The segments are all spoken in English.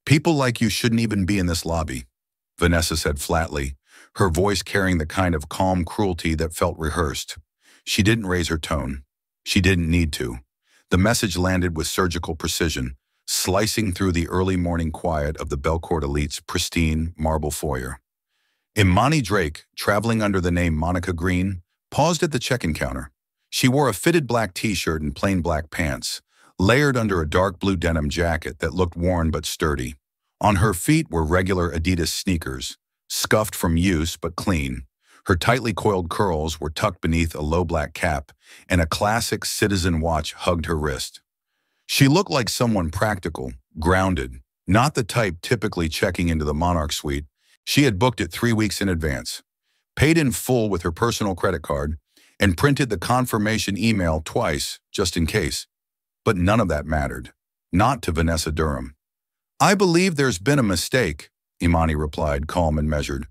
People like you shouldn't even be in this lobby, Vanessa said flatly, her voice carrying the kind of calm cruelty that felt rehearsed. She didn't raise her tone. She didn't need to. The message landed with surgical precision, slicing through the early morning quiet of the Belcourt Elite's pristine marble foyer. Imani Drake, traveling under the name Monica Green, paused at the check-in counter. She wore a fitted black t-shirt and plain black pants, layered under a dark blue denim jacket that looked worn but sturdy. On her feet were regular Adidas sneakers, scuffed from use but clean. Her tightly coiled curls were tucked beneath a low black cap, and a classic Citizen watch hugged her wrist. She looked like someone practical, grounded, not the type typically checking into the Monarch suite. She had booked it 3 weeks in advance, paid in full with her personal credit card, and printed the confirmation email twice, just in case. But none of that mattered. Not to Vanessa Durham. "I believe there's been a mistake," Imani replied, calm and measured.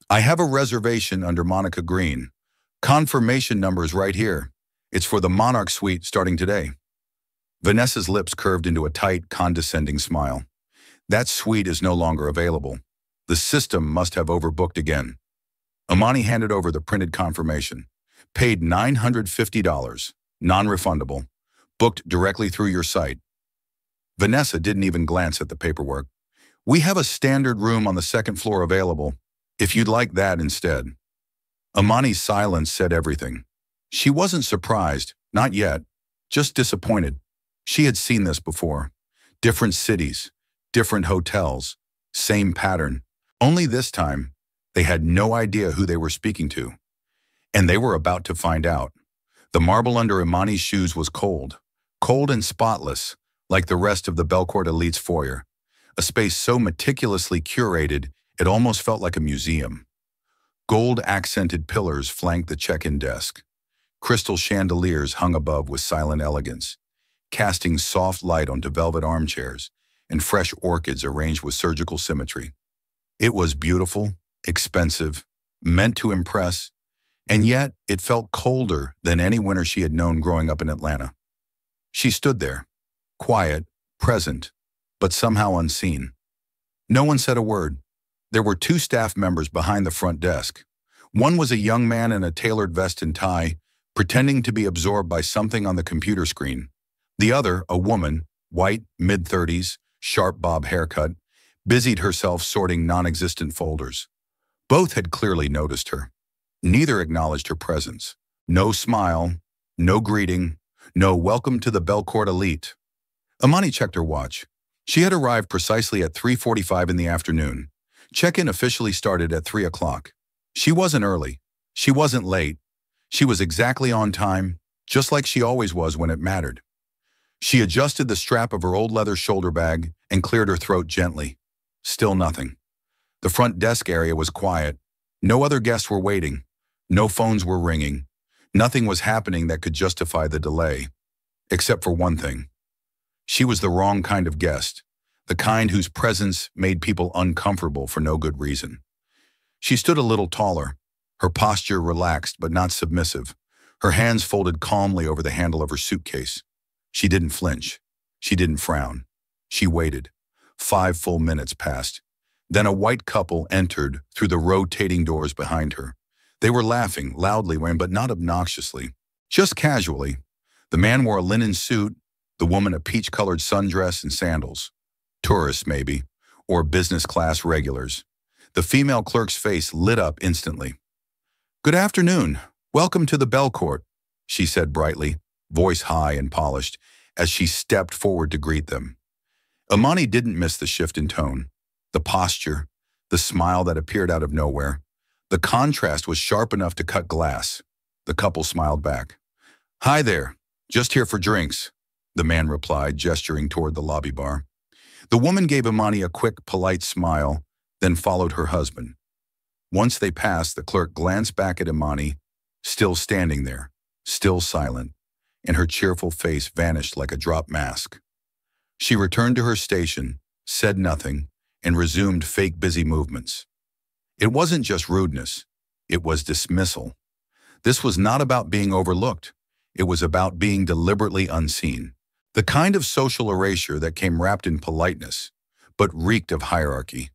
"I have a reservation under Monica Green. Confirmation number's right here. It's for the Monarch suite starting today." Vanessa's lips curved into a tight, condescending smile. "That suite is no longer available. The system must have overbooked again." Imani handed over the printed confirmation. "Paid $950, non-refundable. Booked directly through your site." Vanessa didn't even glance at the paperwork. "We have a standard room on the second floor available, if you'd like that instead." Imani's silence said everything. She wasn't surprised, not yet, just disappointed. She had seen this before. Different cities, different hotels, same pattern. Only this time, they had no idea who they were speaking to. And they were about to find out. The marble under Imani's shoes was cold and spotless, like the rest of the Belcourt Elite's foyer, a space so meticulously curated it almost felt like a museum. Gold-accented pillars flanked the check-in desk. Crystal chandeliers hung above with silent elegance, casting soft light onto velvet armchairs and fresh orchids arranged with surgical symmetry. It was beautiful, expensive, meant to impress, and yet it felt colder than any winter she had known growing up in Atlanta. She stood there, quiet, present, but somehow unseen. No one said a word. There were 2 staff members behind the front desk. One was a young man in a tailored vest and tie, pretending to be absorbed by something on the computer screen. The other, a woman, white, mid-30s, sharp bob haircut, busied herself sorting non-existent folders. Both had clearly noticed her. Neither acknowledged her presence. No smile, no greeting, no welcome to the Belcourt Elite. Imani checked her watch. She had arrived precisely at 3:45 in the afternoon. Check-in officially started at 3 o'clock. She wasn't early. She wasn't late. She was exactly on time, just like she always was when it mattered. She adjusted the strap of her old leather shoulder bag and cleared her throat gently. Still nothing. The front desk area was quiet. No other guests were waiting. No phones were ringing. Nothing was happening that could justify the delay. Except for one thing. She was the wrong kind of guest, the kind whose presence made people uncomfortable for no good reason. She stood a little taller, her posture relaxed but not submissive, her hands folded calmly over the handle of her suitcase. She didn't flinch. She didn't frown. She waited. 5 full minutes passed. Then a white couple entered through the rotating doors behind her. They were laughing, loudly, but not obnoxiously, just casually. The man wore a linen suit, the woman a peach-colored sundress and sandals. Tourists, maybe, or business-class regulars. The female clerk's face lit up instantly. "Good afternoon. Welcome to the Belcourt," she said brightly, voice high and polished, as she stepped forward to greet them. Imani didn't miss the shift in tone, the posture, the smile that appeared out of nowhere. The contrast was sharp enough to cut glass. The couple smiled back. "Hi there. Just here for drinks," the man replied, gesturing toward the lobby bar. The woman gave Imani a quick, polite smile, then followed her husband. Once they passed, the clerk glanced back at Imani, still standing there, still silent, and her cheerful face vanished like a drop mask. She returned to her station, said nothing, and resumed fake busy movements. It wasn't just rudeness. It was dismissal. This was not about being overlooked. It was about being deliberately unseen. The kind of social erasure that came wrapped in politeness, but reeked of hierarchy.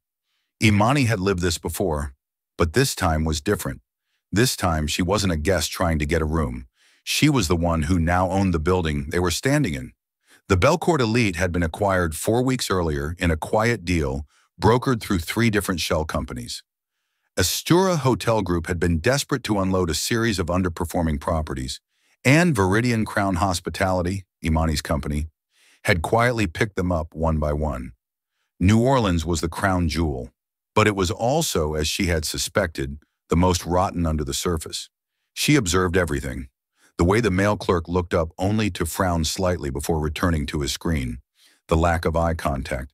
Imani had lived this before, but this time was different. This time, she wasn't a guest trying to get a room. She was the one who now owned the building they were standing in. The Belcourt Elite had been acquired 4 weeks earlier in a quiet deal brokered through 3 different shell companies. Astura Hotel Group had been desperate to unload a series of underperforming properties, and Viridian Crown Hospitality, Imani's company, had quietly picked them up one by one. New Orleans was the crown jewel, but it was also, as she had suspected, the most rotten under the surface. She observed everything. The way the mail clerk looked up only to frown slightly before returning to his screen, the lack of eye contact,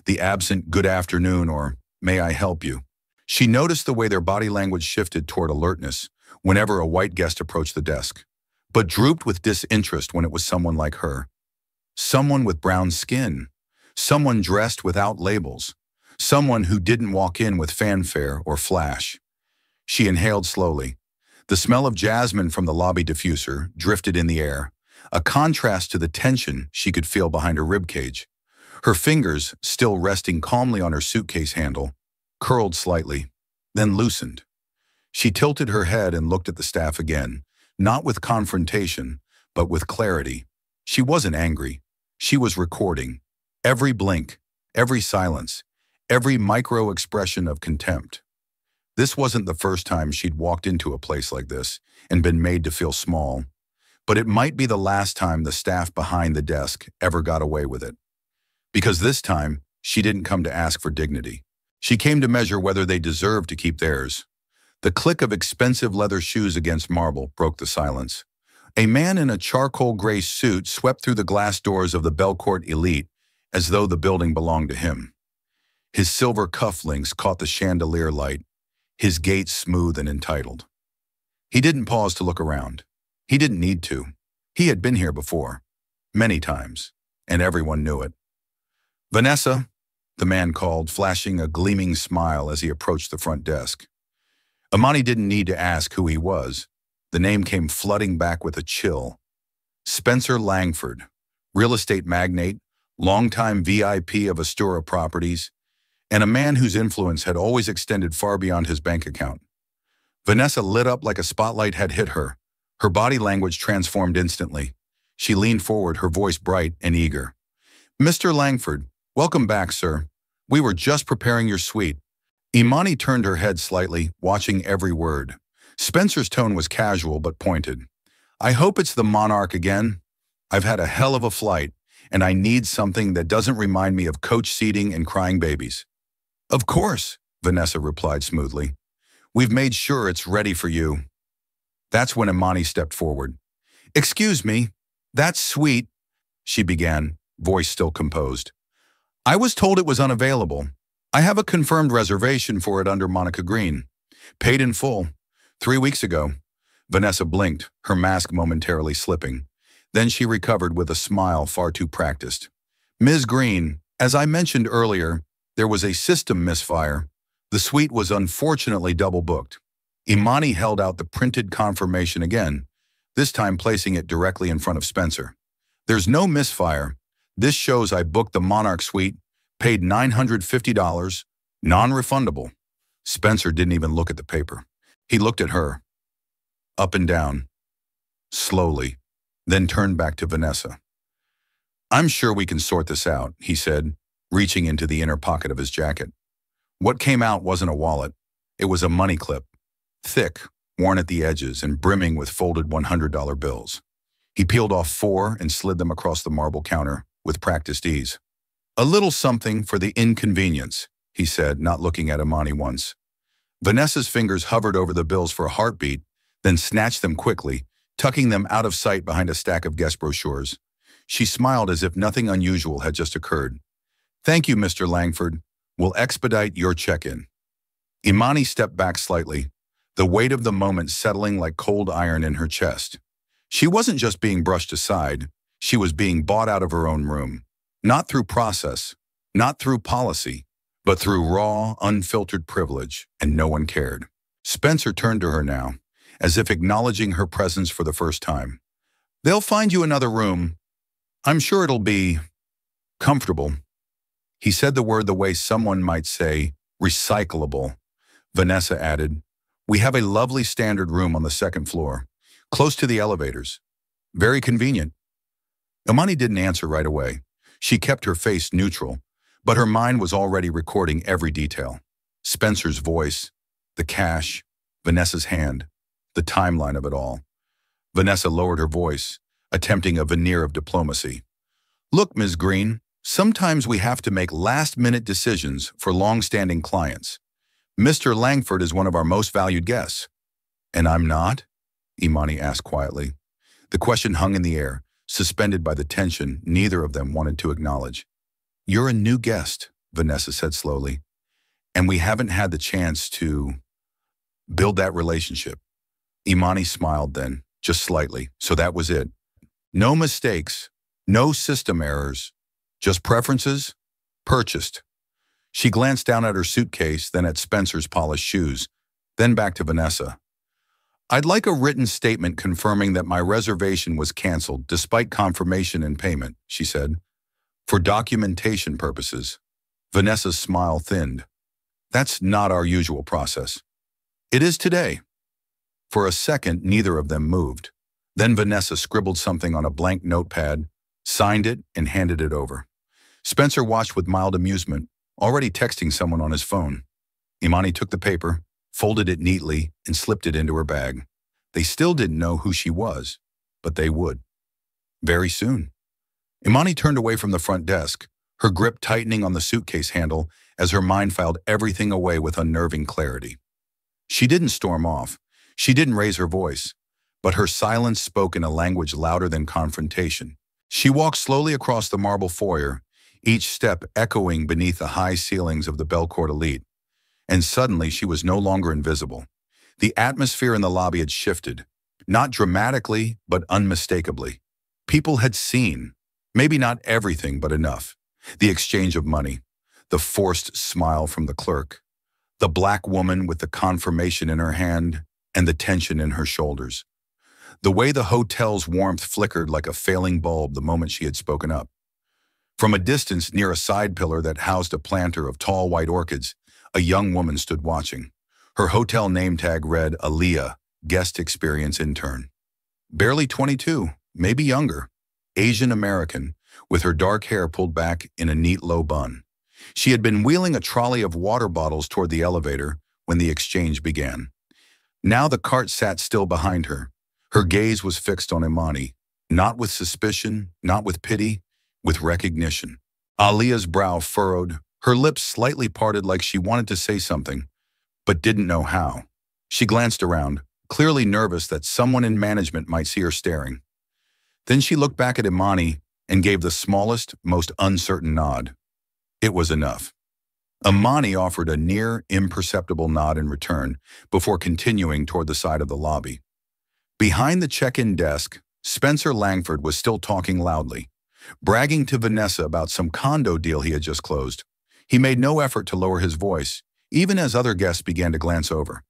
the absent "good afternoon" or "may I help you." She noticed the way their body language shifted toward alertness whenever a white guest approached the desk, but drooped with disinterest when it was someone like her. Someone with brown skin, someone dressed without labels, someone who didn't walk in with fanfare or flash. She inhaled slowly. The smell of jasmine from the lobby diffuser drifted in the air, a contrast to the tension she could feel behind her ribcage. Her fingers, still resting calmly on her suitcase handle, curled slightly, then loosened. She tilted her head and looked at the staff again, not with confrontation, but with clarity. She wasn't angry. She was recording. Every blink, every silence, every micro-expression of contempt. This wasn't the first time she'd walked into a place like this and been made to feel small, but it might be the last time the staff behind the desk ever got away with it. Because this time, she didn't come to ask for dignity. She came to measure whether they deserved to keep theirs. The click of expensive leather shoes against marble broke the silence. A man in a charcoal gray suit swept through the glass doors of the Belcourt Elite as though the building belonged to him. His silver cufflinks caught the chandelier light, his gait smooth and entitled. He didn't pause to look around. He didn't need to. He had been here before, many times, and everyone knew it. "Vanessa," the man called, flashing a gleaming smile as he approached the front desk. Imani didn't need to ask who he was. The name came flooding back with a chill. Spencer Langford, real estate magnate, longtime VIP of Astura Properties, and a man whose influence had always extended far beyond his bank account. Vanessa lit up like a spotlight had hit her. Her body language transformed instantly. She leaned forward, her voice bright and eager. "Mr. Langford, welcome back, sir. We were just preparing your suite." Imani turned her head slightly, watching every word. Spencer's tone was casual but pointed. "I hope it's the Monarch again. I've had a hell of a flight, and I need something that doesn't remind me of coach seating and crying babies." "Of course," Vanessa replied smoothly. "We've made sure it's ready for you." That's when Imani stepped forward. "Excuse me, that suite," she began, voice still composed. "I was told it was unavailable. I have a confirmed reservation for it under Monica Green. Paid in full. 3 weeks ago." Vanessa blinked, her mask momentarily slipping. Then she recovered with a smile far too practiced. "Ms. Green, as I mentioned earlier, there was a system misfire. The suite was unfortunately double booked." Imani held out the printed confirmation again, this time placing it directly in front of Spencer. "There's no misfire. This shows I booked the Monarch suite, paid $950, non-refundable." Spencer didn't even look at the paper. He looked at her, up and down, slowly, then turned back to Vanessa. "I'm sure we can sort this out," he said, reaching into the inner pocket of his jacket. What came out wasn't a wallet. It was a money clip, thick, worn at the edges, and brimming with folded $100 bills. He peeled off 4 and slid them across the marble counter with practiced ease. "A little something for the inconvenience," he said, not looking at Imani once. Vanessa's fingers hovered over the bills for a heartbeat, then snatched them quickly, tucking them out of sight behind a stack of guest brochures. She smiled as if nothing unusual had just occurred. "Thank you, Mr. Langford. We'll expedite your check-in." Imani stepped back slightly, the weight of the moment settling like cold iron in her chest. She wasn't just being brushed aside, she was being bought out of her own room. Not through process, not through policy, but through raw, unfiltered privilege, and no one cared. Spencer turned to her now, as if acknowledging her presence for the first time. "They'll find you another room. I'm sure it'll be comfortable." He said the word the way someone might say, recyclable. Vanessa added, "We have a lovely standard room on the second floor, close to the elevators. Very convenient." Imani didn't answer right away. She kept her face neutral, but her mind was already recording every detail. Spencer's voice, the cash, Vanessa's hand, the timeline of it all. Vanessa lowered her voice, attempting a veneer of diplomacy. "Look, Ms. Green, sometimes we have to make last-minute decisions for long-standing clients. Mr. Langford is one of our most valued guests." "And I'm not?" Imani asked quietly. The question hung in the air, suspended by the tension neither of them wanted to acknowledge. "You're a new guest," Vanessa said slowly, "and we haven't had the chance to build that relationship." Imani smiled then, just slightly, so that was it. No mistakes, no system errors, just preferences, purchased. She glanced down at her suitcase, then at Spencer's polished shoes, then back to Vanessa. "I'd like a written statement confirming that my reservation was canceled despite confirmation and payment," she said. "For documentation purposes." Vanessa's smile thinned. "That's not our usual process." "It is today." For a second, neither of them moved. Then Vanessa scribbled something on a blank notepad, signed it, and handed it over. Spencer watched with mild amusement, already texting someone on his phone. Imani took the paper, folded it neatly, and slipped it into her bag. They still didn't know who she was, but they would. Very soon. Imani turned away from the front desk, her grip tightening on the suitcase handle as her mind filed everything away with unnerving clarity. She didn't storm off. She didn't raise her voice, but her silence spoke in a language louder than confrontation. She walked slowly across the marble foyer, each step echoing beneath the high ceilings of the Belcourt Elite. And suddenly she was no longer invisible. The atmosphere in the lobby had shifted, not dramatically, but unmistakably. People had seen, maybe not everything, but enough. The exchange of money, the forced smile from the clerk, the black woman with the confirmation in her hand and the tension in her shoulders. The way the hotel's warmth flickered like a failing bulb the moment she had spoken up. From a distance near a side pillar that housed a planter of tall white orchids, a young woman stood watching. Her hotel name tag read Aaliyah, guest experience intern. Barely 22, maybe younger, Asian American, with her dark hair pulled back in a neat low bun. She had been wheeling a trolley of water bottles toward the elevator when the exchange began. Now the cart sat still behind her. Her gaze was fixed on Imani, not with suspicion, not with pity, with recognition. Aaliyah's brow furrowed, her lips slightly parted like she wanted to say something, but didn't know how. She glanced around, clearly nervous that someone in management might see her staring. Then she looked back at Imani and gave the smallest, most uncertain nod. It was enough. Imani offered a near imperceptible nod in return before continuing toward the side of the lobby. Behind the check-in desk, Spencer Langford was still talking loudly, bragging to Vanessa about some condo deal he had just closed. He made no effort to lower his voice, even as other guests began to glance over.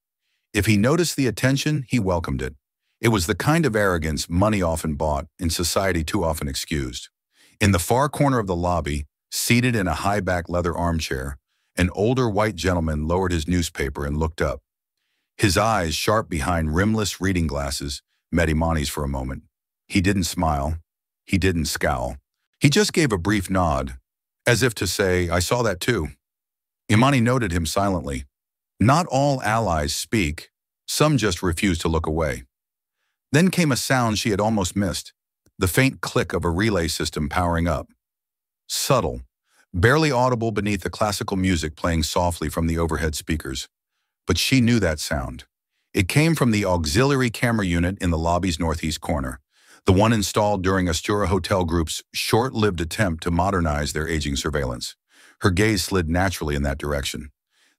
If he noticed the attention, he welcomed it. It was the kind of arrogance money often bought and society too often excused. In the far corner of the lobby, seated in a high-back leather armchair, an older white gentleman lowered his newspaper and looked up. His eyes, sharp behind rimless reading glasses, met Imani's for a moment. He didn't smile. He didn't scowl. He just gave a brief nod, as if to say, "I saw that too." Imani noted him silently. Not all allies speak. Some just refuse to look away. Then came a sound she had almost missed, the faint click of a relay system powering up. Subtle, barely audible beneath the classical music playing softly from the overhead speakers. But she knew that sound. It came from the auxiliary camera unit in the lobby's northeast corner, the one installed during Astura Hotel Group's short-lived attempt to modernize their aging surveillance. Her gaze slid naturally in that direction.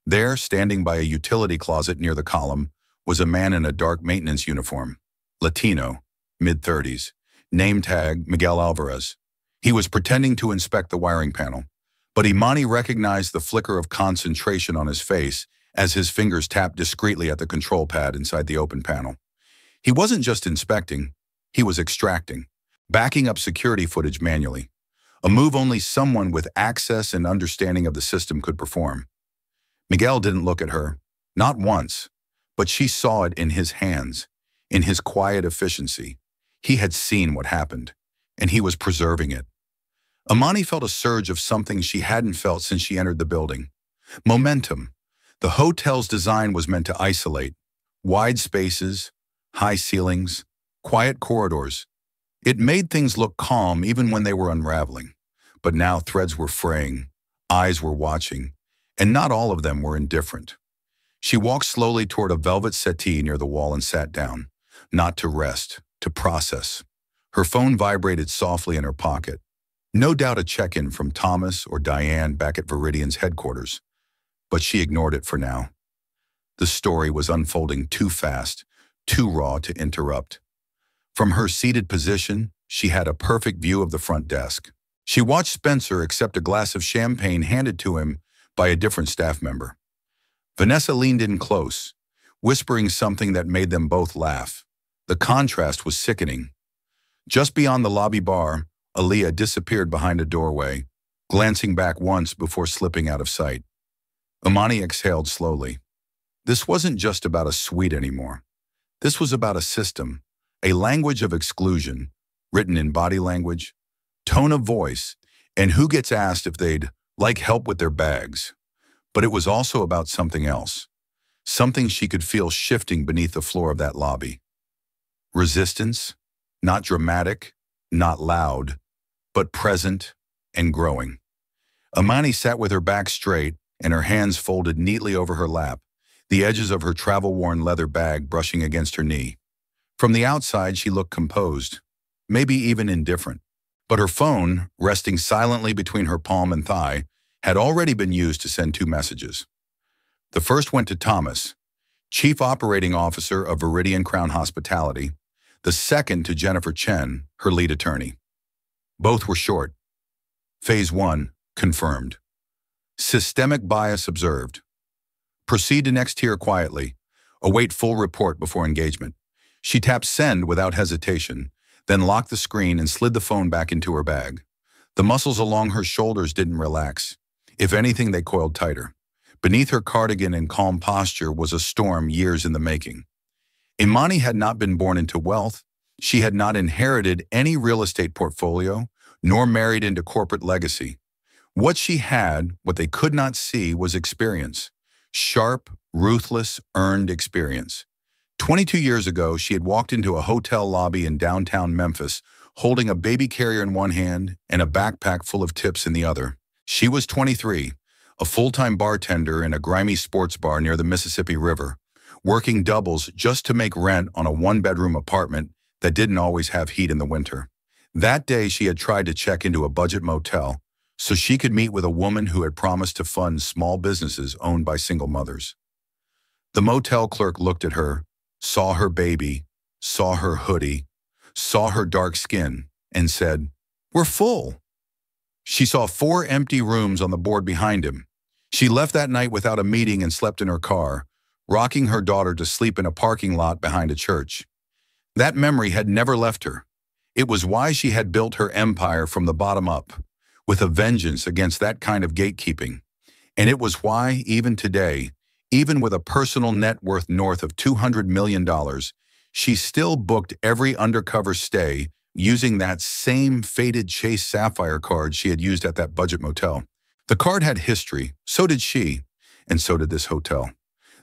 There, standing by a utility closet near the column, was a man in a dark maintenance uniform. Latino, mid-30s, name tag Miguel Alvarez. He was pretending to inspect the wiring panel, but Imani recognized the flicker of concentration on his face as his fingers tapped discreetly at the control pad inside the open panel. He wasn't just inspecting, he was extracting, backing up security footage manually. a move only someone with access and understanding of the system could perform. Miguel didn't look at her, not once, but she saw it in his hands, in his quiet efficiency. He had seen what happened, and he was preserving it. Amani felt a surge of something she hadn't felt since she entered the building. Momentum. The hotel's design was meant to isolate. Wide spaces, high ceilings, quiet corridors. It made things look calm even when they were unraveling. But now threads were fraying, eyes were watching, and not all of them were indifferent. She walked slowly toward a velvet settee near the wall and sat down, not to rest, to process. Her phone vibrated softly in her pocket. No doubt a check-in from Thomas or Diane back at Viridian's headquarters. But she ignored it for now. The story was unfolding too fast, too raw to interrupt. From her seated position, she had a perfect view of the front desk. She watched Spencer accept a glass of champagne handed to him by a different staff member. Vanessa leaned in close, whispering something that made them both laugh. The contrast was sickening. Just beyond the lobby bar, Aaliyah disappeared behind a doorway, glancing back once before slipping out of sight. Amani exhaled slowly. This wasn't just about a suite anymore. This was about a system, a language of exclusion, written in body language, tone of voice, and who gets asked if they'd like help with their bags. But it was also about something else, something she could feel shifting beneath the floor of that lobby. Resistance, not dramatic, not loud, but present and growing. Amani sat with her back straight and her hands folded neatly over her lap, the edges of her travel-worn leather bag brushing against her knee. From the outside, she looked composed, maybe even indifferent. But her phone, resting silently between her palm and thigh, had already been used to send two messages. The first went to Thomas, Chief Operating Officer of Viridian Crown Hospitality, the second to Jennifer Chen, her lead attorney. Both were short. Phase 1, confirmed. Systemic bias observed. Proceed to next tier quietly. Await full report before engagement. She tapped send without hesitation, then locked the screen and slid the phone back into her bag. The muscles along her shoulders didn't relax. If anything, they coiled tighter. Beneath her cardigan and calm posture was a storm years in the making. Imani had not been born into wealth. She had not inherited any real estate portfolio, nor married into corporate legacy. What she had, what they could not see, was experience. Sharp, ruthless, earned experience. 22 years ago, she had walked into a hotel lobby in downtown Memphis, holding a baby carrier in one hand and a backpack full of tips in the other. She was 23, a full-time bartender in a grimy sports bar near the Mississippi River, working doubles just to make rent on a one-bedroom apartment that didn't always have heat in the winter. That day, she had tried to check into a budget motel so she could meet with a woman who had promised to fund small businesses owned by single mothers. The motel clerk looked at her, saw her baby, saw her hoodie, saw her dark skin, and said, "We're full." She saw 4 empty rooms on the board behind him. She left that night without a meeting and slept in her car, rocking her daughter to sleep in a parking lot behind a church. That memory had never left her. It was why she had built her empire from the bottom up, with a vengeance against that kind of gatekeeping. And it was why, even today, even with a personal net worth north of $200 million, she still booked every undercover stay using that same faded Chase Sapphire card she had used at that budget motel. The card had history, so did she, and so did this hotel.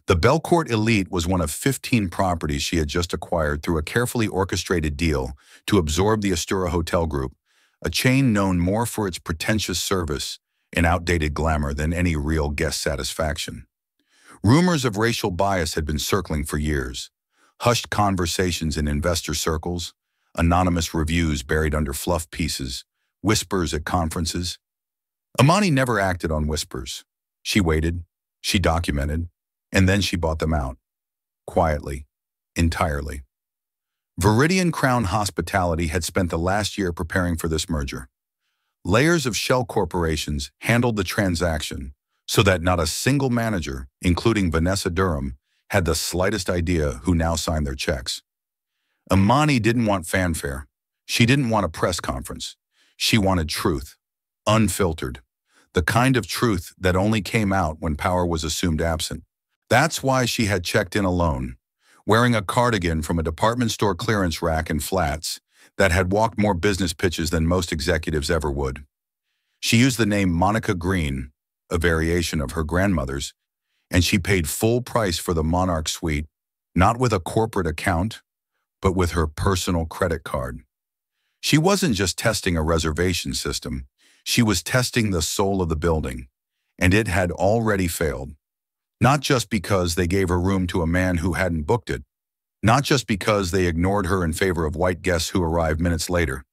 The Belcourt Elite was one of 15 properties she had just acquired through a carefully orchestrated deal to absorb the Astura Hotel Group, a chain known more for its pretentious service and outdated glamour than any real guest satisfaction. Rumors of racial bias had been circling for years. Hushed conversations in investor circles, anonymous reviews buried under fluff pieces, whispers at conferences. Amani never acted on whispers. She waited, she documented, and then she bought them out. Quietly, entirely. Viridian Crown Hospitality had spent the last year preparing for this merger. Layers of shell corporations handled the transaction so that not a single manager, including Vanessa Durham, had the slightest idea who now signed their checks. Imani didn't want fanfare. She didn't want a press conference. She wanted truth. unfiltered, the kind of truth that only came out when power was assumed absent. That's why she had checked in alone, wearing a cardigan from a department store clearance rack in Flats that had walked more business pitches than most executives ever would. She used the name Monica Green, a variation of her grandmother's, and she paid full price for the Monarch Suite, not with a corporate account, but with her personal credit card. She wasn't just testing a reservation system, she was testing the soul of the building, and it had already failed. Not just because they gave her room to a man who hadn't booked it, not just because they ignored her in favor of white guests who arrived minutes later,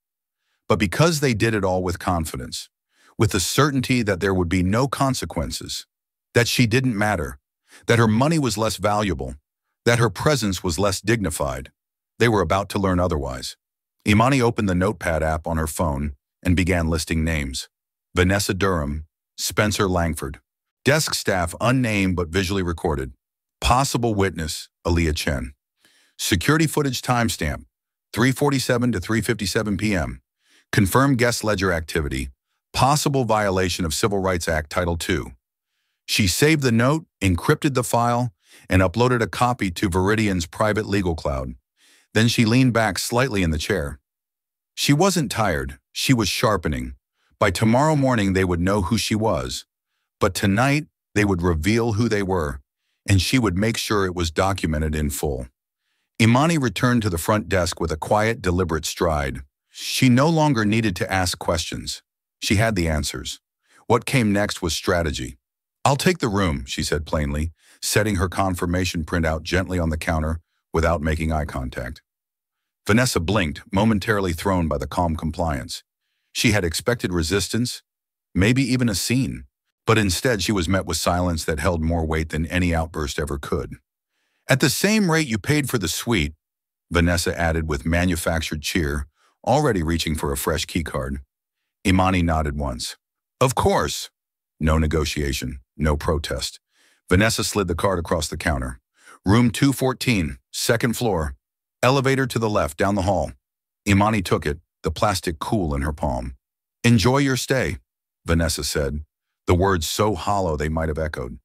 but because they did it all with confidence, with the certainty that there would be no consequences, that she didn't matter, that her money was less valuable, that her presence was less dignified. They were about to learn otherwise. Imani opened the notepad app on her phone and began listing names. Vanessa Durham, Spencer Langford. Desk staff unnamed but visually recorded. Possible witness, Aaliyah Chen. Security footage timestamp, 3:47 to 3:57 p.m. Confirmed guest ledger activity. Possible violation of Civil Rights Act Title II. She saved the note, encrypted the file, and uploaded a copy to Veridian's private legal cloud. Then she leaned back slightly in the chair. She wasn't tired, she was sharpening. By tomorrow morning they would know who she was. But tonight they would reveal who they were, and she would make sure it was documented in full. Imani returned to the front desk with a quiet, deliberate stride. She no longer needed to ask questions. She had the answers. What came next was strategy. "I'll take the room," she said plainly, setting her confirmation printout gently on the counter without making eye contact. Vanessa blinked, momentarily thrown by the calm compliance. She had expected resistance, maybe even a scene, but instead she was met with silence that held more weight than any outburst ever could. "At the same rate you paid for the suite," Vanessa added with manufactured cheer, already reaching for a fresh keycard. Imani nodded once. "Of course." No negotiation, no protest. Vanessa slid the card across the counter. "Room 214, second floor. Elevator to the left, down the hall." Imani took it, the plastic cool in her palm. "Enjoy your stay," Vanessa said, the words so hollow they might have echoed.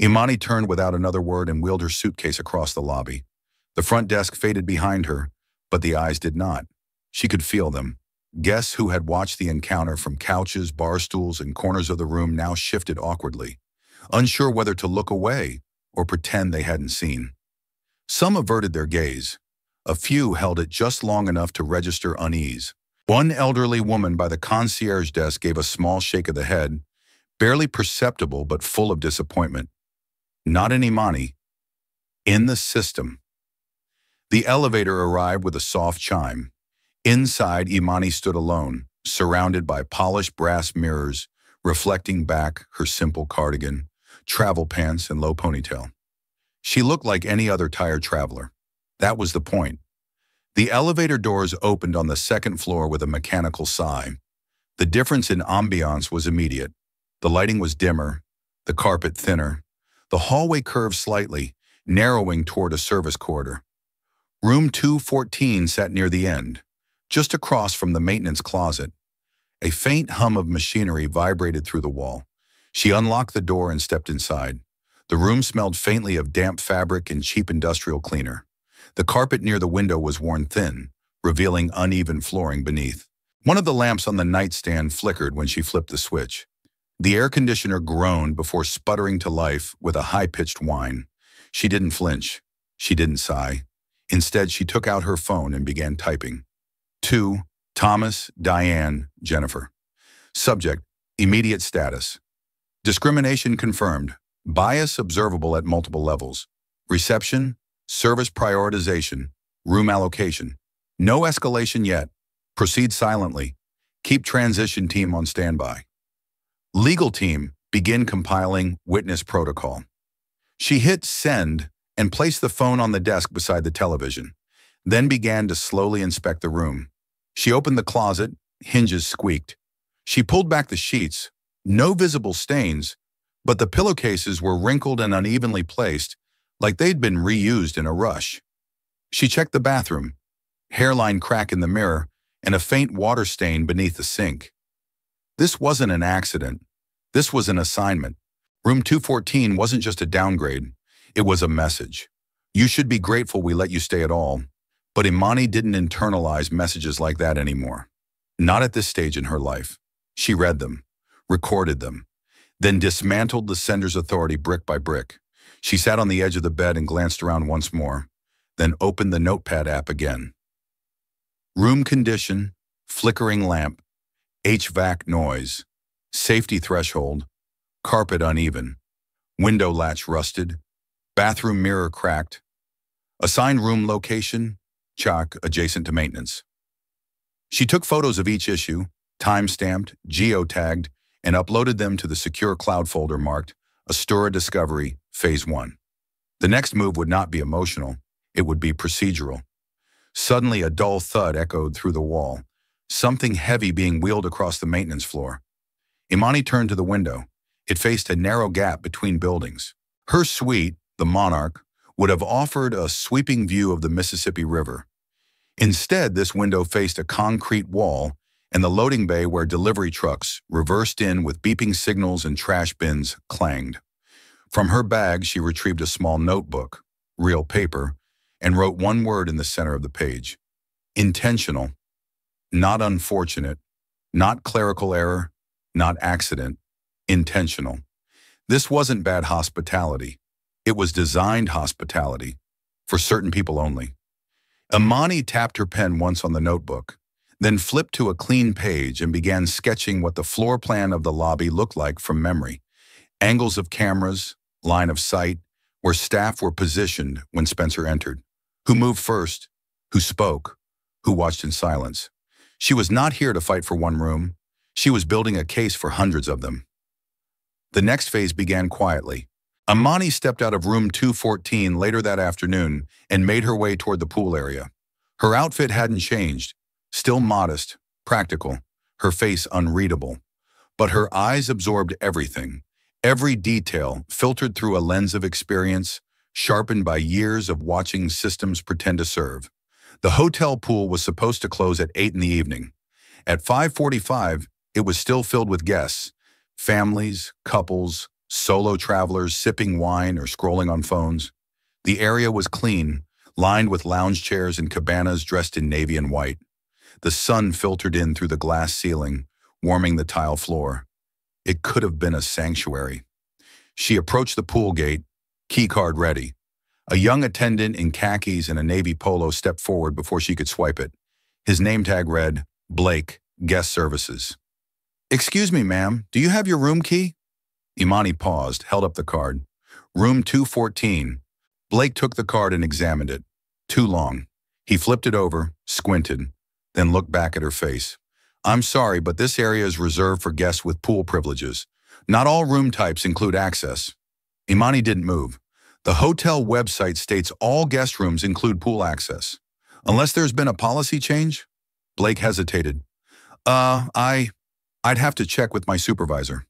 Imani turned without another word and wheeled her suitcase across the lobby. The front desk faded behind her, but the eyes did not. She could feel them. Guests who had watched the encounter from couches, bar stools, and corners of the room now shifted awkwardly, unsure whether to look away or pretend they hadn't seen. Some averted their gaze. A few held it just long enough to register unease. One elderly woman by the concierge desk gave a small shake of the head, barely perceptible but full of disappointment. Not in Imani. In the system. The elevator arrived with a soft chime. Inside, Imani stood alone, surrounded by polished brass mirrors, reflecting back her simple cardigan, travel pants, and low ponytail. She looked like any other tired traveler. That was the point. The elevator doors opened on the second floor with a mechanical sigh. The difference in ambiance was immediate. The lighting was dimmer, the carpet thinner. The hallway curved slightly, narrowing toward a service corridor. Room 214 sat near the end, just across from the maintenance closet. A faint hum of machinery vibrated through the wall. She unlocked the door and stepped inside. The room smelled faintly of damp fabric and cheap industrial cleaner. The carpet near the window was worn thin, revealing uneven flooring beneath. One of the lamps on the nightstand flickered when she flipped the switch. The air conditioner groaned before sputtering to life with a high-pitched whine. She didn't flinch. She didn't sigh. Instead, she took out her phone and began typing. 2. Thomas, Diane, Jennifer. Subject, immediate status. Discrimination confirmed. Bias observable at multiple levels. Reception, service prioritization, room allocation. No escalation yet. Proceed silently. Keep transition team on standby. Legal team, begin compiling witness protocol. She hit send and placed the phone on the desk beside the television, then began to slowly inspect the room. She opened the closet, hinges squeaked. She pulled back the sheets, no visible stains, but the pillowcases were wrinkled and unevenly placed, like they'd been reused in a rush. She checked the bathroom, hairline crack in the mirror, and a faint water stain beneath the sink. This wasn't an accident. This was an assignment. Room 214 wasn't just a downgrade. It was a message. You should be grateful we let you stay at all. But Imani didn't internalize messages like that anymore. Not at this stage in her life. She read them, recorded them, then dismantled the sender's authority brick by brick. She sat on the edge of the bed and glanced around once more, then opened the notepad app again. Room condition, flickering lamp, HVAC noise, safety threshold, carpet uneven, window latch rusted, bathroom mirror cracked, assigned room location, chalk adjacent to maintenance. She took photos of each issue, time-stamped, geotagged, and uploaded them to the secure cloud folder marked Astura Discovery Phase 1. The next move would not be emotional, it would be procedural. Suddenly a dull thud echoed through the wall, something heavy being wheeled across the maintenance floor. Imani turned to the window. It faced a narrow gap between buildings. Her suite, the Monarch, would have offered a sweeping view of the Mississippi River. Instead, this window faced a concrete wall and the loading bay where delivery trucks, reversed in with beeping signals and trash bins, clanged. From her bag, she retrieved a small notebook, real paper, and wrote one word in the center of the page. Intentional. Not unfortunate. Not clerical error. Not accident. Intentional. This wasn't bad hospitality. It was designed hospitality, for certain people only. Imani tapped her pen once on the notebook, then flipped to a clean page and began sketching what the floor plan of the lobby looked like from memory. Angles of cameras, line of sight, where staff were positioned when Spencer entered. Who moved first? Who spoke? Who watched in silence? She was not here to fight for one room. She was building a case for hundreds of them. The next phase began quietly. Imani stepped out of room 214 later that afternoon and made her way toward the pool area. Her outfit hadn't changed, still modest, practical, her face unreadable. But her eyes absorbed everything, every detail filtered through a lens of experience, sharpened by years of watching systems pretend to serve. The hotel pool was supposed to close at 8 in the evening. At 5:45, it was still filled with guests, families, couples, solo travelers sipping wine or scrolling on phones. The area was clean, lined with lounge chairs and cabanas dressed in navy and white. The sun filtered in through the glass ceiling, warming the tile floor. It could have been a sanctuary. She approached the pool gate, keycard ready. A young attendant in khakis and a navy polo stepped forward before she could swipe it. His name tag read, Blake, Guest Services. "Excuse me, ma'am, do you have your room key?" Imani paused, held up the card. Room 214. Blake took the card and examined it. Too long. He flipped it over, squinted, then looked back at her face. "I'm sorry, but this area is reserved for guests with pool privileges. Not all room types include access." Imani didn't move. The hotel website states all guest rooms include pool access. Unless there's been a policy change? Blake hesitated. I'd have to check with my supervisor."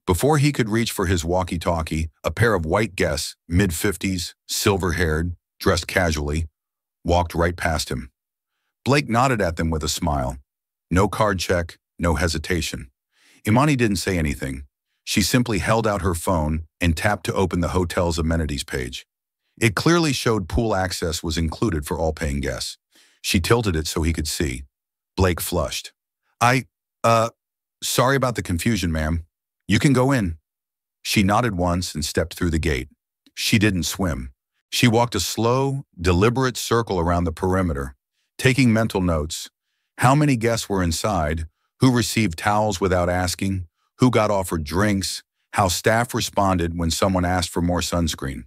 Before he could reach for his walkie-talkie, a pair of white guests, mid-50s, silver-haired, dressed casually, walked right past him. Blake nodded at them with a smile. No card check, no hesitation. Imani didn't say anything. She simply held out her phone and tapped to open the hotel's amenities page. It clearly showed pool access was included for all paying guests. She tilted it so he could see. Blake flushed. Sorry about the confusion, ma'am. You can go in." She nodded once and stepped through the gate. She didn't swim. She walked a slow, deliberate circle around the perimeter, taking mental notes. How many guests were inside? Who received towels without asking? Who got offered drinks? How staff responded when someone asked for more sunscreen?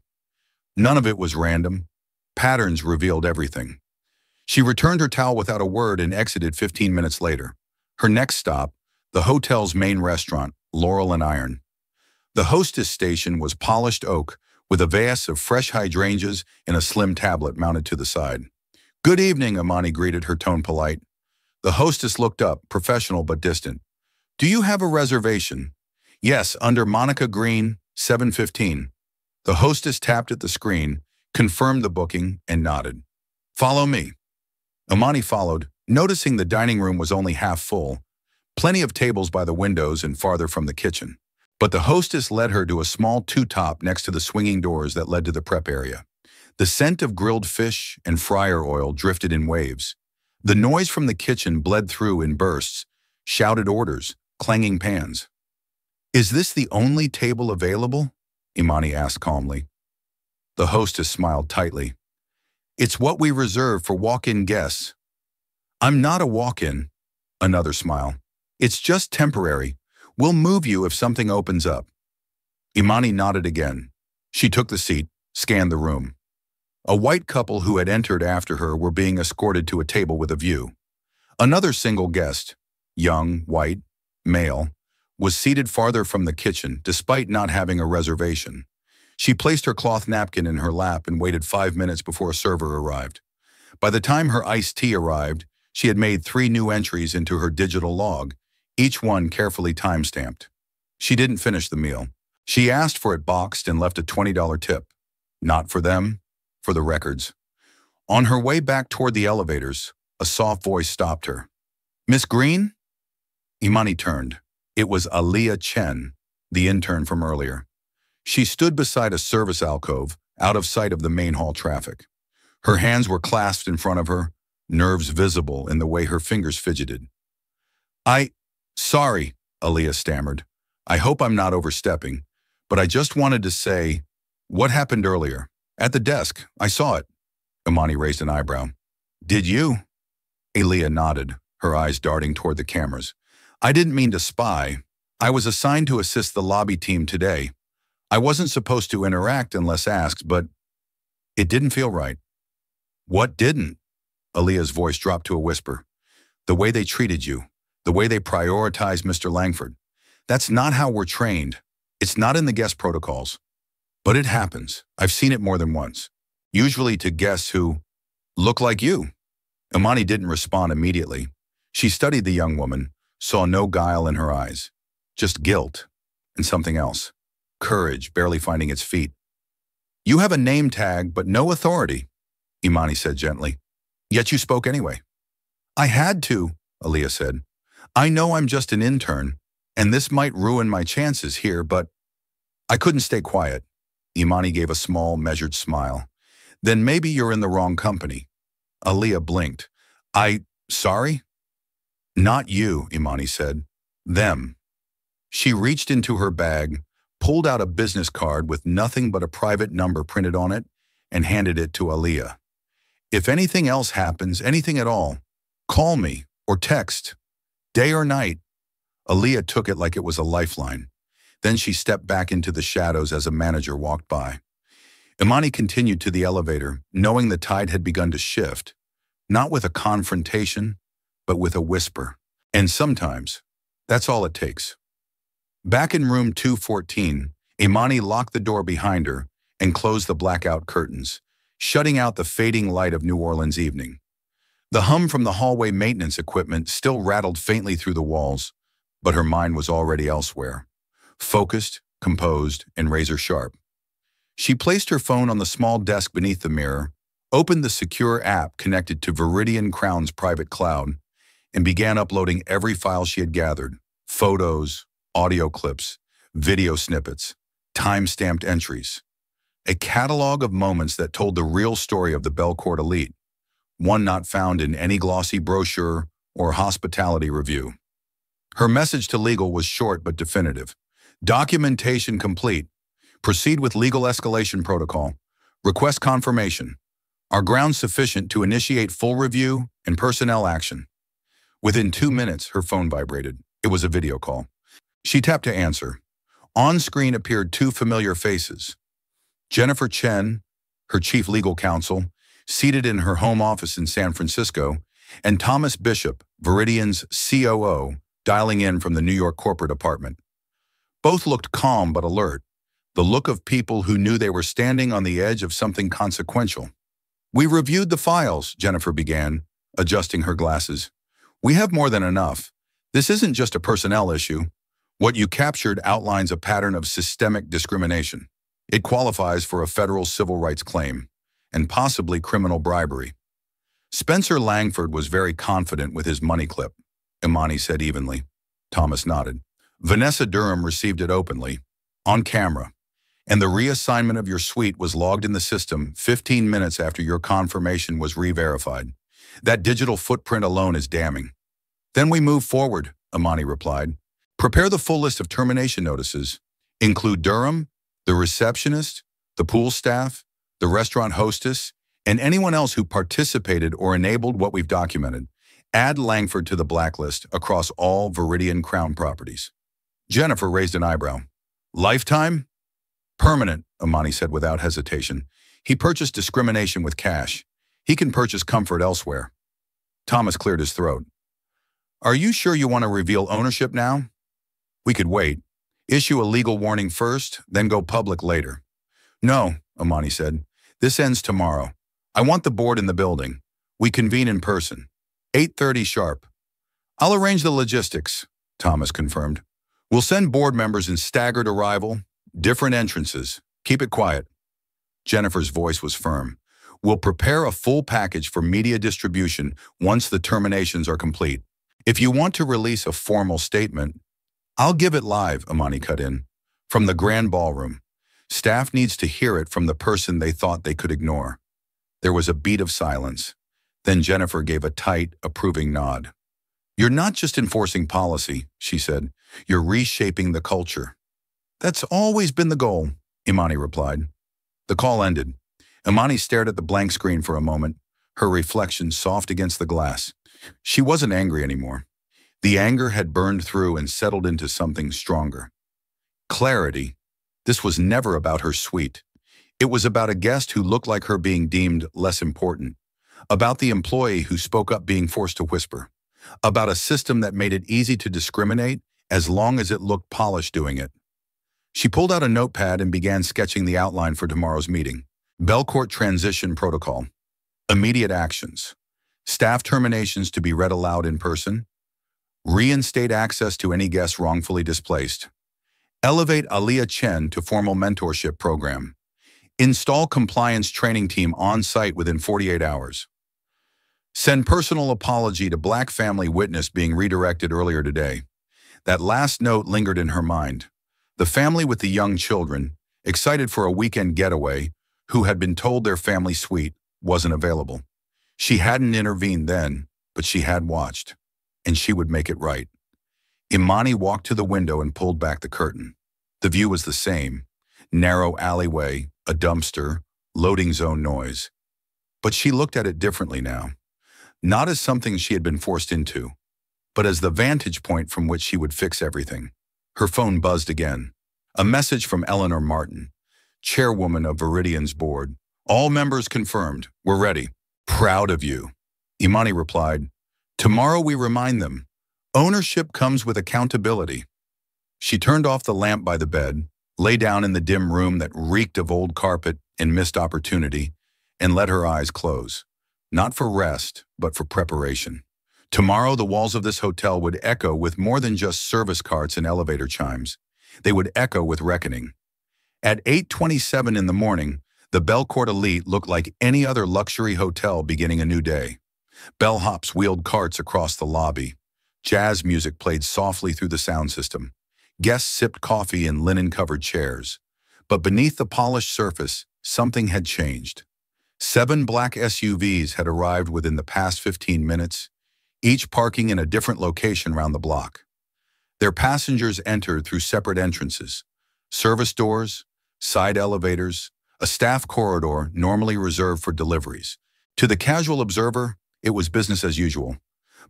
None of it was random. Patterns revealed everything. She returned her towel without a word and exited 15 minutes later. Her next stop, the hotel's main restaurant, Laurel and Iron. The hostess station was polished oak with a vase of fresh hydrangeas and a slim tablet mounted to the side. "Good evening," Imani greeted, her tone polite. The hostess looked up, professional but distant. "Do you have a reservation?" "Yes, under Monica Green, 715. The hostess tapped at the screen, confirmed the booking, and nodded. "Follow me." Imani followed, noticing the dining room was only half full. Plenty of tables by the windows and farther from the kitchen. But the hostess led her to a small two-top next to the swinging doors that led to the prep area. The scent of grilled fish and fryer oil drifted in waves. The noise from the kitchen bled through in bursts, shouted orders, clanging pans. "Is this the only table available?" Imani asked calmly. The hostess smiled tightly. "It's what we reserve for walk-in guests." "I'm not a walk-in." Another smile. "It's just temporary. We'll move you if something opens up." Imani nodded again. She took the seat, scanned the room. A white couple who had entered after her were being escorted to a table with a view. Another single guest, young, white, male, was seated farther from the kitchen despite not having a reservation. She placed her cloth napkin in her lap and waited 5 minutes before a server arrived. By the time her iced tea arrived, she had made 3 new entries into her digital log, each one carefully time-stamped. She didn't finish the meal. She asked for it boxed and left a $20 tip. Not for them, for the records. On her way back toward the elevators, a soft voice stopped her. "Miss Green?" Imani turned. It was Aliyah Chen, the intern from earlier. She stood beside a service alcove, out of sight of the main hall traffic. Her hands were clasped in front of her, nerves visible in the way her fingers fidgeted. Sorry, Aliyah stammered. "I hope I'm not overstepping, but I just wanted to say, what happened earlier? At the desk, I saw it." Imani raised an eyebrow. "Did you?" Aliyah nodded, her eyes darting toward the cameras. "I didn't mean to spy. I was assigned to assist the lobby team today. I wasn't supposed to interact unless asked, but it didn't feel right." "What didn't?" Aliyah's voice dropped to a whisper. "The way they treated you. The way they prioritized Mr. Langford. That's not how we're trained. It's not in the guest protocols. But it happens. I've seen it more than once. Usually to guests who look like you." Imani didn't respond immediately. She studied the young woman, saw no guile in her eyes. Just guilt and something else. Courage barely finding its feet. "You have a name tag, but no authority," Imani said gently. "Yet you spoke anyway." "I had to," Aliyah said. "I know I'm just an intern, and this might ruin my chances here, but I couldn't stay quiet." Imani gave a small, measured smile. "Then maybe you're in the wrong company." Aliyah blinked. Sorry?" "Not you," Imani said. "Them." She reached into her bag, pulled out a business card with nothing but a private number printed on it, and handed it to Aliyah. "If anything else happens, anything at all, call me or text. Day or night." Aliyah took it like it was a lifeline. Then she stepped back into the shadows as a manager walked by. Imani continued to the elevator, knowing the tide had begun to shift, not with a confrontation, but with a whisper. And sometimes, that's all it takes. Back in room 214, Imani locked the door behind her and closed the blackout curtains, shutting out the fading light of New Orleans evening. The hum from the hallway maintenance equipment still rattled faintly through the walls, but her mind was already elsewhere, focused, composed, and razor-sharp. She placed her phone on the small desk beneath the mirror, opened the secure app connected to Viridian Crown's private cloud, and began uploading every file she had gathered: photos, audio clips, video snippets, time-stamped entries. A catalog of moments that told the real story of the Belcourt elite, one not found in any glossy brochure or hospitality review. Her message to legal was short but definitive. "Documentation complete. Proceed with legal escalation protocol. Request confirmation. Are grounds sufficient to initiate full review and personnel action?" Within 2 minutes, her phone vibrated. It was a video call. She tapped to answer. On screen appeared 2 familiar faces. Jennifer Chen, her chief legal counsel, seated in her home office in San Francisco, and Thomas Bishop, Viridian's COO, dialing in from the New York corporate apartment. Both looked calm but alert, the look of people who knew they were standing on the edge of something consequential. "We reviewed the files," Jennifer began, adjusting her glasses. "We have more than enough. This isn't just a personnel issue. What you captured outlines a pattern of systemic discrimination. It qualifies for a federal civil rights claim, and possibly criminal bribery." "Spencer Langford was very confident with his money clip," Imani said evenly. Thomas nodded. Vanessa Durham received it openly, on camera, and the reassignment of your suite was logged in the system 15 minutes after your confirmation was re-verified. That digital footprint alone is damning. Then we move forward, Imani replied. Prepare the full list of termination notices. Include Durham, the receptionist, the pool staff, the restaurant hostess, and anyone else who participated or enabled what we've documented. Add Langford to the blacklist across all Viridian Crown properties. Jennifer raised an eyebrow. Lifetime? Permanent, Imani said without hesitation. He purchased discrimination with cash. He can purchase comfort elsewhere. Thomas cleared his throat. Are you sure you want to reveal ownership now? We could wait. Issue a legal warning first, then go public later. No, Imani said. This ends tomorrow. I want the board in the building. We convene in person. 8:30 sharp. I'll arrange the logistics, Thomas confirmed. We'll send board members in staggered arrival, different entrances. Keep it quiet. Jennifer's voice was firm. We'll prepare a full package for media distribution once the terminations are complete. If you want to release a formal statement, I'll give it live, Imani cut in, from the grand ballroom. Staff needs to hear it from the person they thought they could ignore. There was a beat of silence. Then Jennifer gave a tight, approving nod. You're not just enforcing policy, she said. You're reshaping the culture. That's always been the goal, Imani replied. The call ended. Imani stared at the blank screen for a moment, her reflection soft against the glass. She wasn't angry anymore. The anger had burned through and settled into something stronger. Clarity. This was never about her suite. It was about a guest who looked like her being deemed less important. About the employee who spoke up being forced to whisper. About a system that made it easy to discriminate as long as it looked polished doing it. She pulled out a notepad and began sketching the outline for tomorrow's meeting. Belcourt Transition Protocol. Immediate actions. Staff terminations to be read aloud in person. Reinstate access to any guest wrongfully displaced. Elevate Aliyah Chen to formal mentorship program. Install compliance training team on site within 48 hours. Send personal apology to Black family witness being redirected earlier today. That last note lingered in her mind. The family with the young children, excited for a weekend getaway, who had been told their family suite wasn't available. She hadn't intervened then, but she had watched, and she would make it right. Imani walked to the window and pulled back the curtain. The view was the same. Narrow alleyway, a dumpster, loading zone noise. But she looked at it differently now. Not as something she had been forced into, but as the vantage point from which she would fix everything. Her phone buzzed again. A message from Eleanor Martin, chairwoman of Viridian's board. All members confirmed. We're ready. Proud of you. Imani replied, Tomorrow we remind them. Ownership comes with accountability. She turned off the lamp by the bed, lay down in the dim room that reeked of old carpet and missed opportunity, and let her eyes close. Not for rest, but for preparation. Tomorrow the walls of this hotel would echo with more than just service carts and elevator chimes. They would echo with reckoning. At 8:27 in the morning, the Belcourt Elite looked like any other luxury hotel beginning a new day. Bellhops wheeled carts across the lobby. Jazz music played softly through the sound system. Guests sipped coffee in linen-covered chairs. But beneath the polished surface, something had changed. 7 black SUVs had arrived within the past 15 minutes, each parking in a different location round the block. Their passengers entered through separate entrances, service doors, side elevators, a staff corridor normally reserved for deliveries. To the casual observer, it was business as usual,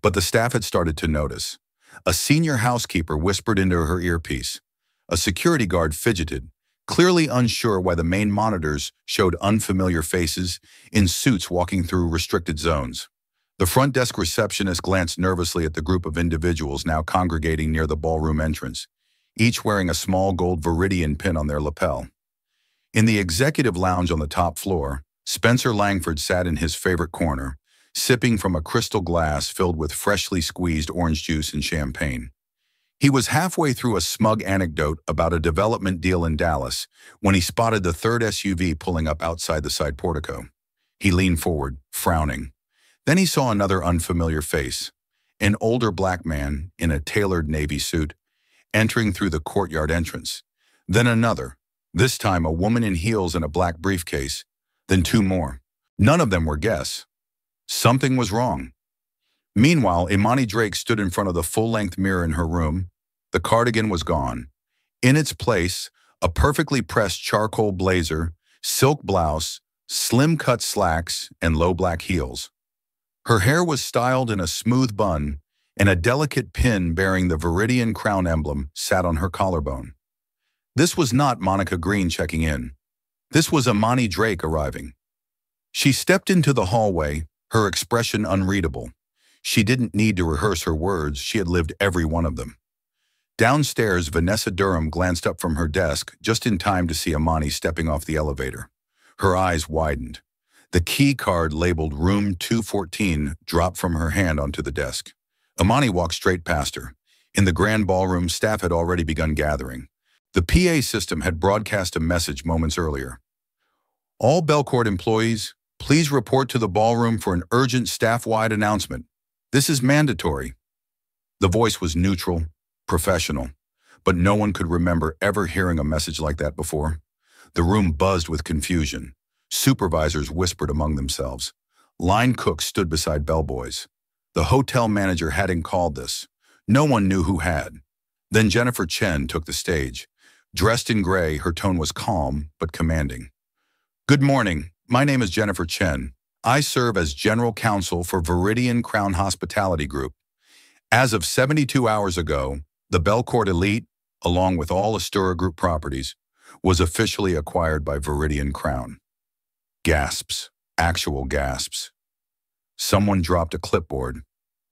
but the staff had started to notice. A senior housekeeper whispered into her earpiece. A security guard fidgeted, clearly unsure why the main monitors showed unfamiliar faces in suits walking through restricted zones. The front desk receptionist glanced nervously at the group of individuals now congregating near the ballroom entrance, each wearing a small gold Viridian pin on their lapel. In the executive lounge on the top floor, Spencer Langford sat in his favorite corner, sipping from a crystal glass filled with freshly squeezed orange juice and champagne. He was halfway through a smug anecdote about a development deal in Dallas when he spotted the third SUV pulling up outside the side portico. He leaned forward, frowning. Then he saw another unfamiliar face. an older black man in a tailored navy suit, entering through the courtyard entrance. Then another, this time a woman in heels and a black briefcase. Then two more. None of them were guests. Something was wrong. Meanwhile, Imani Drake stood in front of the full-length mirror in her room. The cardigan was gone. In its place, a perfectly pressed charcoal blazer, silk blouse, slim-cut slacks, and low black heels. Her hair was styled in a smooth bun, and a delicate pin bearing the Viridian crown emblem sat on her collarbone. This was not Monica Green checking in. This was Imani Drake arriving. She stepped into the hallway, her expression unreadable. She didn't need to rehearse her words, she had lived every one of them. Downstairs, Vanessa Durham glanced up from her desk just in time to see Imani stepping off the elevator. Her eyes widened. The key card labeled Room 214 dropped from her hand onto the desk. Imani walked straight past her. In the grand ballroom, staff had already begun gathering. The PA system had broadcast a message moments earlier. All Belcourt employees, please report to the ballroom for an urgent staff-wide announcement. This is mandatory. The voice was neutral, professional, but no one could remember ever hearing a message like that before. The room buzzed with confusion. Supervisors whispered among themselves. Line cooks stood beside bellboys. The hotel manager hadn't called this. No one knew who had. Then Jennifer Chen took the stage. Dressed in gray, her tone was calm but commanding. Good morning. My name is Jennifer Chen. I serve as General Counsel for Viridian Crown Hospitality Group. As of 72 hours ago, the Belcourt Elite, along with all Astura Group properties, was officially acquired by Viridian Crown. Gasps. Actual gasps. Someone dropped a clipboard.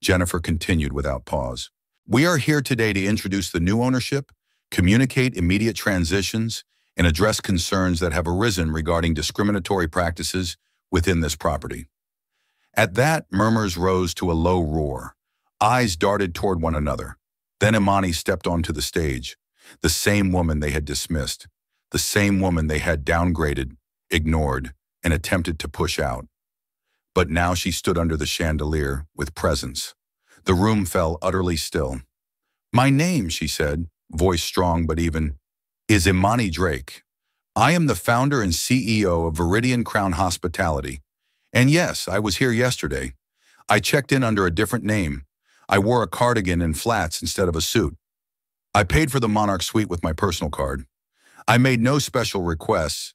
Jennifer continued without pause. We are here today to introduce the new ownership, communicate immediate transitions, and address concerns that have arisen regarding discriminatory practices within this property. At that, murmurs rose to a low roar. Eyes darted toward one another. Then Imani stepped onto the stage. The same woman they had dismissed. The same woman they had downgraded, ignored, and attempted to push out. But now she stood under the chandelier with presence. The room fell utterly still. My name, she said, voice strong but even, is Imani Drake. I am the founder and CEO of Viridian Crown Hospitality. And yes, I was here yesterday. I checked in under a different name. I wore a cardigan and flats instead of a suit. I paid for the Monarch Suite with my personal card. I made no special requests.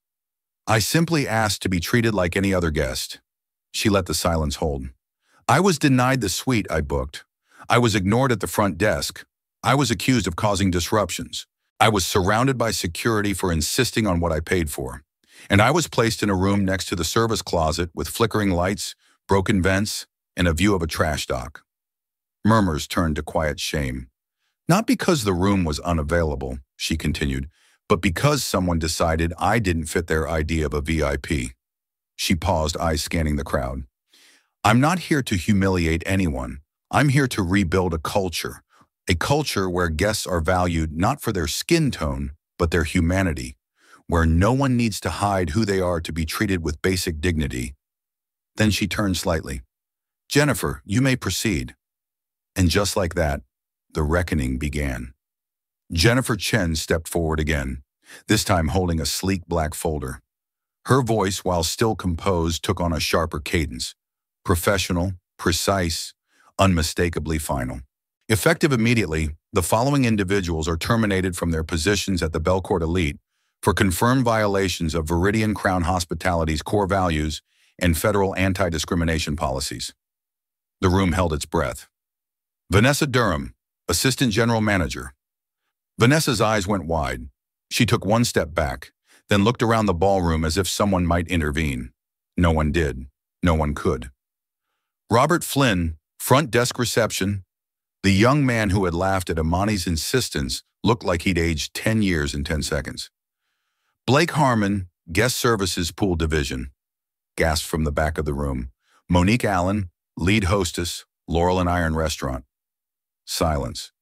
I simply asked to be treated like any other guest. She let the silence hold. I was denied the suite I booked. I was ignored at the front desk. I was accused of causing disruptions. I was surrounded by security for insisting on what I paid for. And I was placed in a room next to the service closet with flickering lights, broken vents, and a view of a trash dock. Murmurs turned to quiet shame. Not because the room was unavailable, she continued, but because someone decided I didn't fit their idea of a VIP. She paused, eyes scanning the crowd. I'm not here to humiliate anyone. I'm here to rebuild a culture where guests are valued not for their skin tone, but their humanity, where no one needs to hide who they are to be treated with basic dignity. Then she turned slightly. Jennifer, you may proceed. And just like that, the reckoning began. Jennifer Chen stepped forward again, this time holding a sleek black folder. Her voice, while still composed, took on a sharper cadence. Professional, precise, unmistakably final. Effective immediately, the following individuals are terminated from their positions at the Belcourt Elite for confirmed violations of Viridian Crown Hospitality's core values and federal anti-discrimination policies. The room held its breath. Vanessa Durham, Assistant General Manager. Vanessa's eyes went wide. She took one step back, then looked around the ballroom as if someone might intervene. No one did. No one could. Robert Flynn, Front Desk Reception. The young man who had laughed at Imani's insistence looked like he'd aged 10 years in 10 seconds. Blake Harmon, Guest Services Pool Division. Gasped from the back of the room. Monique Allen, Lead Hostess, Laurel and Iron Restaurant. Silence.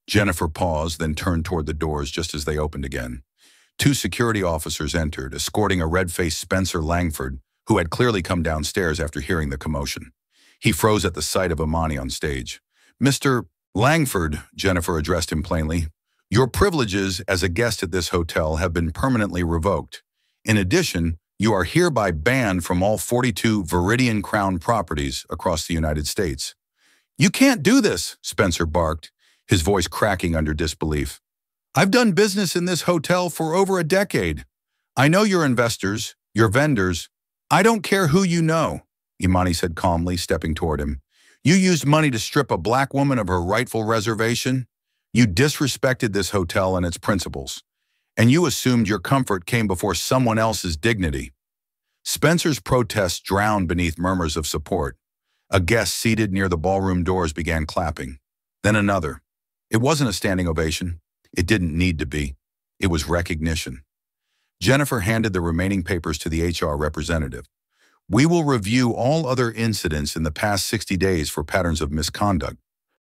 Jennifer paused, then turned toward the doors just as they opened again. Two security officers entered, escorting a red-faced Spencer Langford, who had clearly come downstairs after hearing the commotion. He froze at the sight of Imani on stage. Mr. Langford, Jennifer addressed him plainly, your privileges as a guest at this hotel have been permanently revoked. In addition, you are hereby banned from all 42 Viridian Crown properties across the United States. You can't do this, Spencer barked, his voice cracking under disbelief. I've done business in this hotel for over a decade. I know your investors, your vendors. I don't care who you know, Imani said calmly, stepping toward him. You used money to strip a black woman of her rightful reservation. You disrespected this hotel and its principles. And you assumed your comfort came before someone else's dignity. Spencer's protests drowned beneath murmurs of support. A guest seated near the ballroom doors began clapping. Then another. It wasn't a standing ovation. It didn't need to be. It was recognition. Jennifer handed the remaining papers to the HR representative. We will review all other incidents in the past 60 days for patterns of misconduct.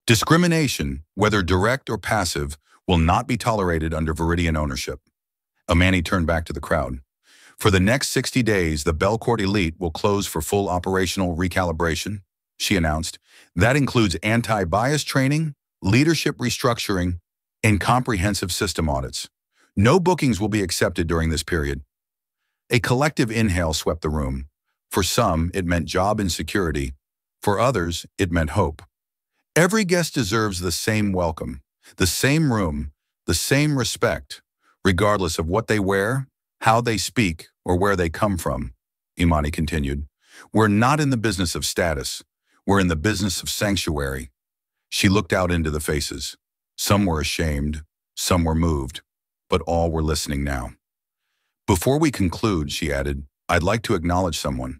Discrimination, whether direct or passive, will not be tolerated under Viridian ownership. Imani turned back to the crowd. For the next 60 days, the Belcourt elite will close for full operational recalibration, she announced. That includes anti-bias training, leadership restructuring, and comprehensive system audits. No bookings will be accepted during this period. A collective inhale swept the room. For some, it meant job insecurity. For others, it meant hope. Every guest deserves the same welcome, the same room, the same respect, regardless of what they wear, how they speak, or where they come from, Imani continued. We're not in the business of status. We're in the business of sanctuary. She looked out into the faces. Some were ashamed, some were moved, but all were listening now. Before we conclude, she added, I'd like to acknowledge someone.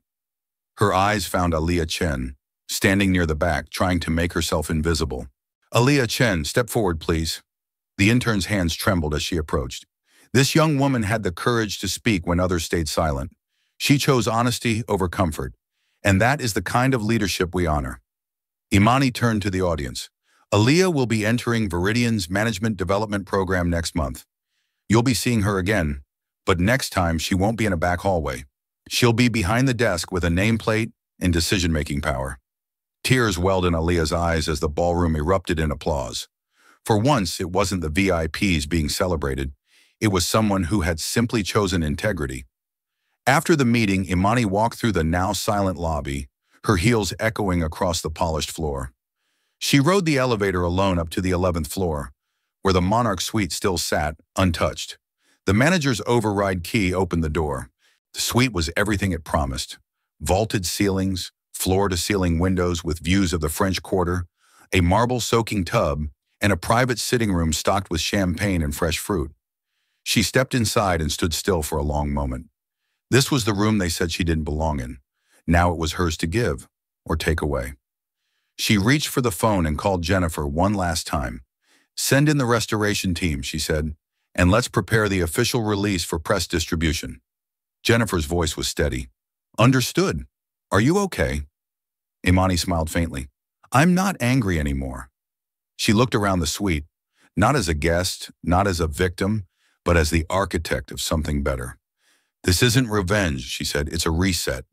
Her eyes found Aliyah Chen, standing near the back, trying to make herself invisible. Aliyah Chen, step forward, please. The intern's hands trembled as she approached. This young woman had the courage to speak when others stayed silent. She chose honesty over comfort, and that is the kind of leadership we honor. Imani turned to the audience. Aliyah will be entering Viridian's Management Development Program next month. You'll be seeing her again, but next time she won't be in a back hallway. She'll be behind the desk with a nameplate and decision-making power. Tears welled in Aliyah's eyes as the ballroom erupted in applause. For once, it wasn't the VIPs being celebrated. It was someone who had simply chosen integrity. After the meeting, Imani walked through the now silent lobby, her heels echoing across the polished floor. She rode the elevator alone up to the 11th floor, where the Monarch suite still sat, untouched. The manager's override key opened the door. The suite was everything it promised. Vaulted ceilings, floor-to-ceiling windows with views of the French Quarter, a marble-soaking tub, and a private sitting room stocked with champagne and fresh fruit. She stepped inside and stood still for a long moment. This was the room they said she didn't belong in. Now it was hers to give, or take away. She reached for the phone and called Jennifer one last time. Send in the restoration team, she said, and let's prepare the official release for press distribution. Jennifer's voice was steady. Understood. Are you okay? Imani smiled faintly. I'm not angry anymore. She looked around the suite, not as a guest, not as a victim, but as the architect of something better. This isn't revenge, she said. It's a reset.